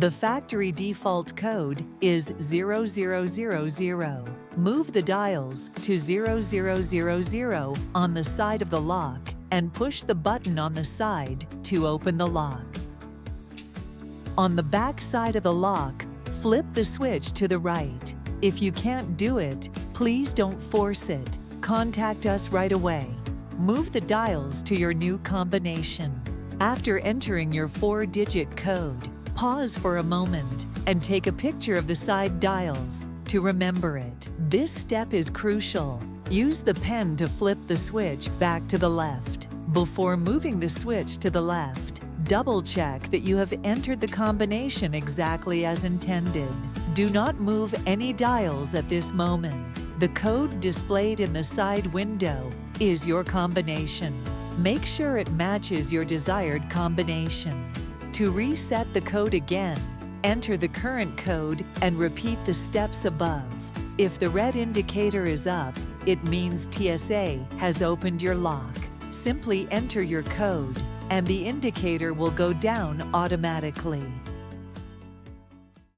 The factory default code is 0000. Move the dials to 0000 on the side of the lock and push the button on the side to open the lock. On the back side of the lock, flip the switch to the right. If you can't do it, please don't force it. Contact us right away. Move the dials to your new combination. After entering your 4-digit code, pause for a moment and take a picture of the side dials to remember it. This step is crucial. Use the pen to flip the switch back to the left. Before moving the switch to the left, double-check that you have entered the combination exactly as intended. Do not move any dials at this moment. The code displayed in the side window is your combination. Make sure it matches your desired combination. To reset the code again, enter the current code and repeat the steps above. If the red indicator is up, it means TSA has opened your lock. Simply enter your code, and the indicator will go down automatically.